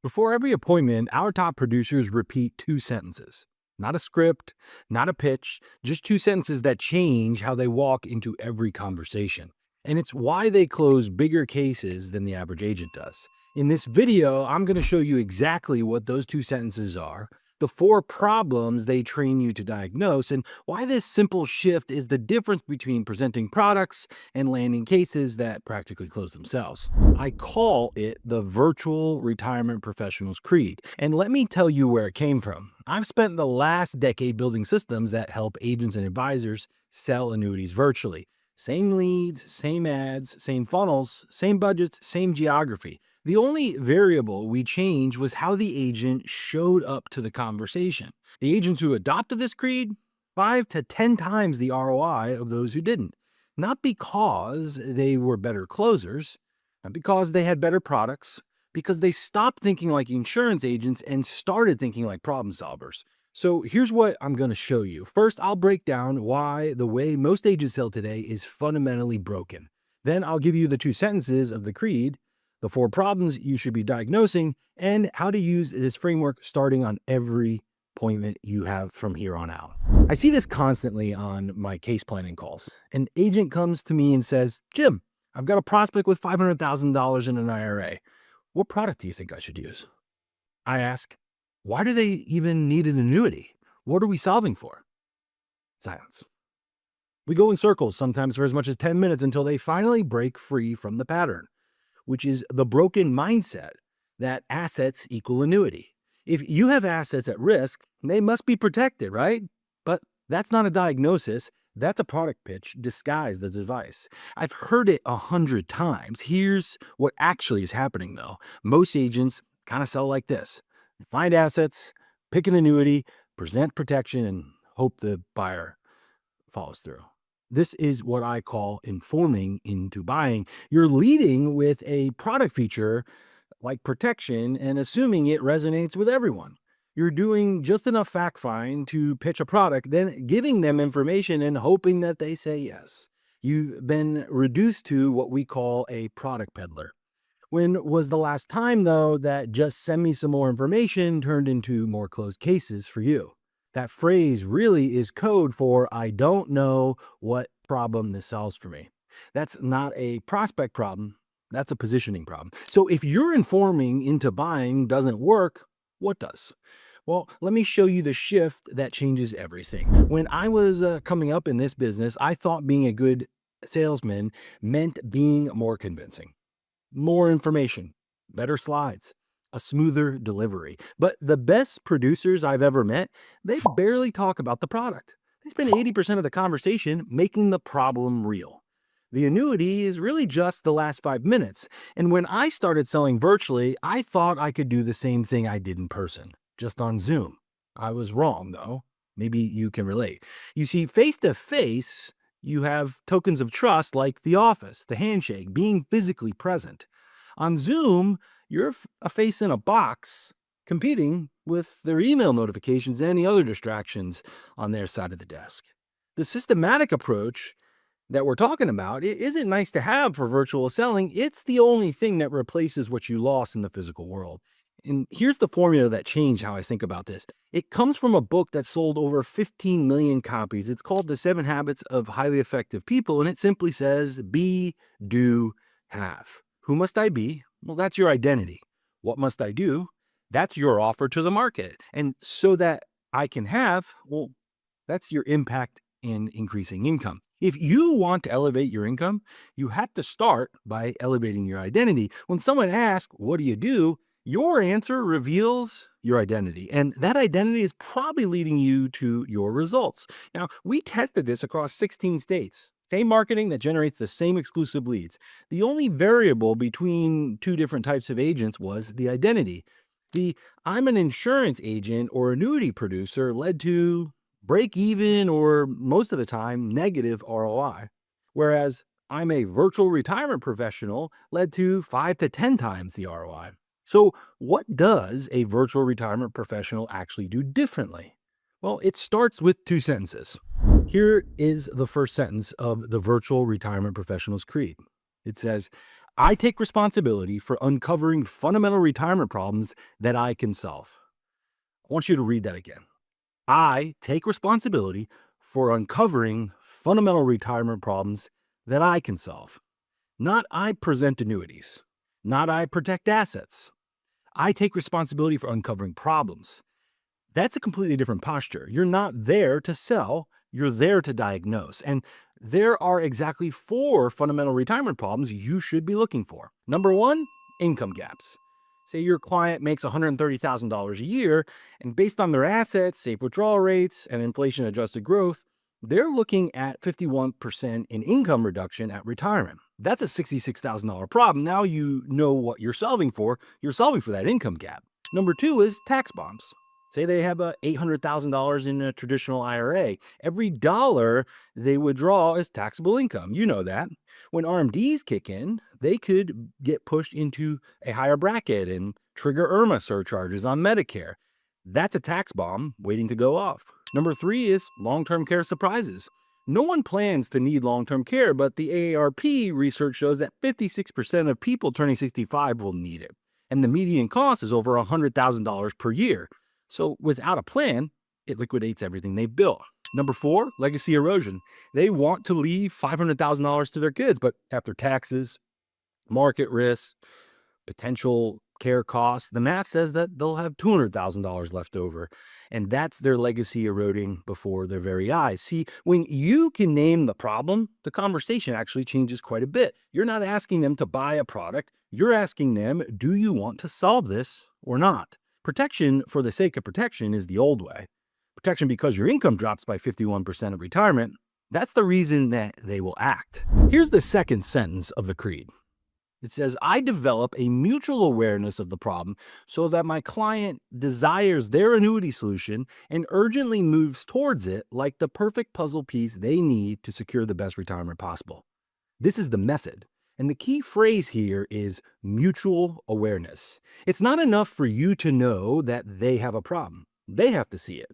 Before every appointment, our top producers repeat two sentences. Not a script, not a pitch, just two sentences that change how they walk into every conversation. And it's why they close bigger cases than the average agent does. In this video, I'm going to show you exactly what those two sentences are, the four problems they train you to diagnose, and why this simple shift is the difference between presenting products and landing cases that practically close themselves. I call it the virtual retirement professional's creed. And let me tell you where it came from. I've spent the last decade building systems that help agents and advisors sell annuities virtually. Same leads, same ads, same funnels, same budgets, same geography. The only variable we changed was how the agent showed up to the conversation. The agents who adopted this creed, 5 to 10 times the ROI of those who didn't. Not because they were better closers, not because they had better products, because they stopped thinking like insurance agents and started thinking like problem solvers. So here's what I'm going to show you. First, I'll break down why the way most agents sell today is fundamentally broken. Then I'll give you the two sentences of the creed, the four problems you should be diagnosing, and how to use this framework starting on every appointment you have from here on out. I see this constantly on my case planning calls. An agent comes to me and says, "Jim, I've got a prospect with $500,000 in an IRA. What product do you think I should use?" I ask, "Why do they even need an annuity? What are we solving for?" Silence. We go in circles, sometimes for as much as 10 minutes, until they finally break free from the pattern, which is the broken mindset that assets equal annuity. If you have assets at risk, they must be protected, right? But that's not a diagnosis. That's a product pitch disguised as advice. I've heard it 100 times. Here's what actually is happening, though. Most agents kind of sell like this: find assets, pick an annuity, present protection, and hope the buyer follows through. This is what I call informing into buying. You're leading with a product feature like protection and assuming it resonates with everyone. You're doing just enough fact find to pitch a product, then giving them information and hoping that they say yes. You've been reduced to what we call a product peddler. When was the last time, though, that just send me some more information turned into more closed cases for you? That phrase really is code for "I don't know what problem this solves for me." That's not a prospect problem. That's a positioning problem. So if your informing into buying doesn't work, what does? Well, let me show you the shift that changes everything. When I was coming up in this business, I thought being a good salesman meant being more convincing. More information, better slides, a smoother delivery. But the best producers I've ever met, they barely talk about the product. They spend 80% of the conversation making the problem real. The annuity is really just the last 5 minutes. And when I started selling virtually, I thought I could do the same thing I did in person, just on Zoom. I was wrong, though. Maybe you can relate. You see, face to face, you have tokens of trust like the office, the handshake, being physically present. On Zoom, you're a face in a box competing with their email notifications and any other distractions on their side of the desk. The systematic approach that we're talking about, it isn't nice to have for virtual selling. It's the only thing that replaces what you lost in the physical world. And here's the formula that changed how I think about this. It comes from a book that sold over 15 million copies. It's called The 7 Habits of Highly Effective People, and it simply says, be, do, have. Who must I be? Well, that's your identity. What must I do? That's your offer to the market. And so that I can have, well, that's your impact in increasing income. If you want to elevate your income, you have to start by elevating your identity. When someone asks, "What do you do?" your answer reveals your identity, and that identity is probably leading you to your results. Now, we tested this across 16 states. Same marketing that generates the same exclusive leads. The only variable between two different types of agents was the identity. The "I'm an insurance agent" or annuity producer led to break even or most of the time negative ROI, whereas "I'm a virtual retirement professional" led to 5 to 10 times the ROI. So what does a virtual retirement professional actually do differently? Well, it starts with two sentences. Here is the first sentence of the virtual retirement professional's creed. It says, I take responsibility for uncovering fundamental retirement problems that I can solve. I want you to read that again. I take responsibility for uncovering fundamental retirement problems that I can solve. Not I present annuities, not I protect assets. I take responsibility for uncovering problems. That's a completely different posture. You're not there to sell, you're there to diagnose. And there are exactly 4 fundamental retirement problems you should be looking for. Number 1, income gaps. Say your client makes $130,000 a year, and based on their assets, safe withdrawal rates, and inflation adjusted growth, they're looking at 51% in income reduction at retirement. That's a $66,000 problem. Now you know what you're solving for. You're solving for that income gap. Number 2 is tax bombs. Say they have $800,000 in a traditional IRA. Every dollar they withdraw is taxable income. You know that. When RMDs kick in, they could get pushed into a higher bracket and trigger IRMA surcharges on Medicare. That's a tax bomb waiting to go off. Number 3 is long-term care surprises. No one plans to need long-term care, but the AARP research shows that 56% of people turning 65 will need it. And the median cost is over $100,000 per year. So without a plan, it liquidates everything they built. Number 4, legacy erosion. They want to leave $500,000 to their kids, but after taxes, market risk, potential care costs, the math says that they'll have $200,000 left over. And that's their legacy eroding before their very eyes. See, when you can name the problem, the conversation actually changes quite a bit. You're not asking them to buy a product. You're asking them, do you want to solve this or not? Protection for the sake of protection is the old way. Protection because your income drops by 51% at retirement, that's the reason that they will act. Here's the second sentence of the creed. It says, I develop a mutual awareness of the problem so that my client desires their annuity solution and urgently moves towards it like the perfect puzzle piece they need to secure the best retirement possible. This is the method. And the key phrase here is mutual awareness. It's not enough for you to know that they have a problem. They have to see it,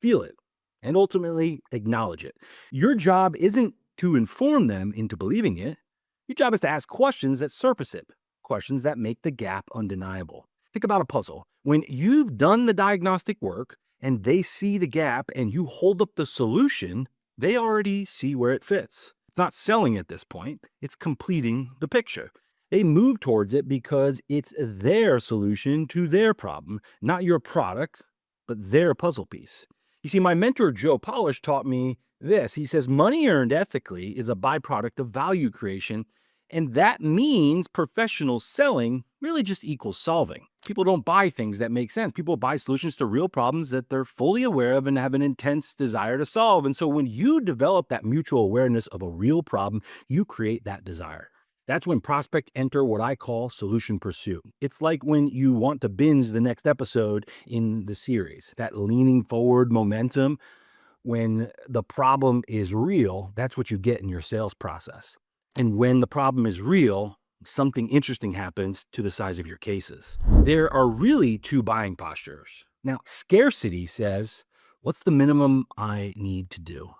feel it, and ultimately acknowledge it. Your job isn't to inform them into believing it. Your job is to ask questions that surface it, questions that make the gap undeniable. Think about a puzzle. When you've done the diagnostic work and they see the gap and you hold up the solution, they already see where it fits. It's not selling at this point, it's completing the picture. They move towards it because it's their solution to their problem, not your product, but their puzzle piece. You see, my mentor Joe Polish taught me this. He says money earned ethically is a byproduct of value creation, and that means professional selling really just equals solving. People don't buy things that make sense. People buy solutions to real problems that they're fully aware of and have an intense desire to solve. And so when you develop that mutual awareness of a real problem, you create that desire. That's when prospects enter what I call solution pursuit. It's like when you want to binge the next episode in the series, that leaning forward momentum. When the problem is real, that's what you get in your sales process. And when the problem is real, something interesting happens to the size of your cases. There are really 2 buying postures. Now, scarcity says, what's the minimum I need to do?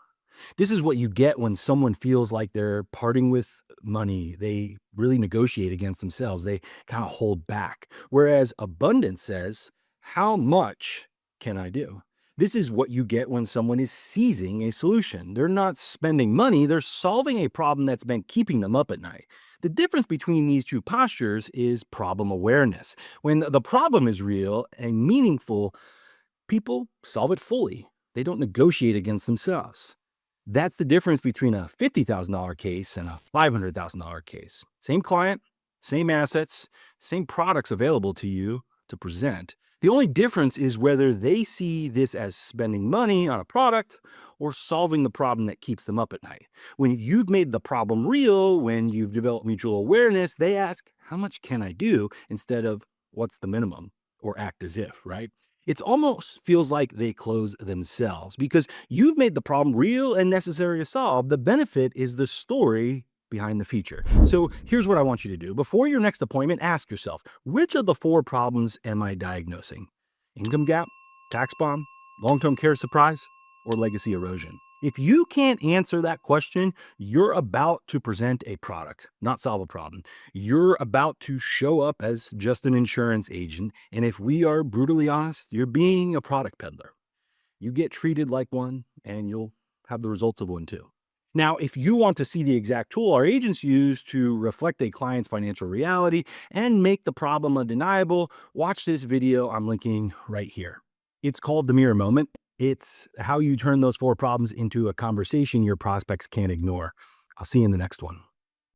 This is what you get when someone feels like they're parting with money. They really negotiate against themselves. They kind of hold back. Whereas abundance says, how much can I do? This is what you get when someone is seizing a solution. They're not spending money, they're solving a problem that's been keeping them up at night. The difference between these 2 postures is problem awareness. When the problem is real and meaningful, people solve it fully. They don't negotiate against themselves. That's the difference between a $50,000 case and a $500,000 case. Same client, same assets, same products available to you to present. The only difference is whether they see this as spending money on a product or solving the problem that keeps them up at night. When you've made the problem real, when you've developed mutual awareness, they ask, how much can I do? Instead of what's the minimum, or act as if, right? It almost feels like they close themselves because you've made the problem real and necessary to solve. The benefit is the story behind the feature. So here's what I want you to do. Before your next appointment, ask yourself, which of the 4 problems am I diagnosing? Income gap, tax bomb, long-term care surprise, or legacy erosion? If you can't answer that question, you're about to present a product, not solve a problem. You're about to show up as just an insurance agent. And if we are brutally honest, you're being a product peddler. You get treated like one, and you'll have the results of one too. Now, if you want to see the exact tool our agents use to reflect a client's financial reality and make the problem undeniable, watch this video I'm linking right here. It's called the mirror moment. It's how you turn those four problems into a conversation your prospects can't ignore. I'll see you in the next one.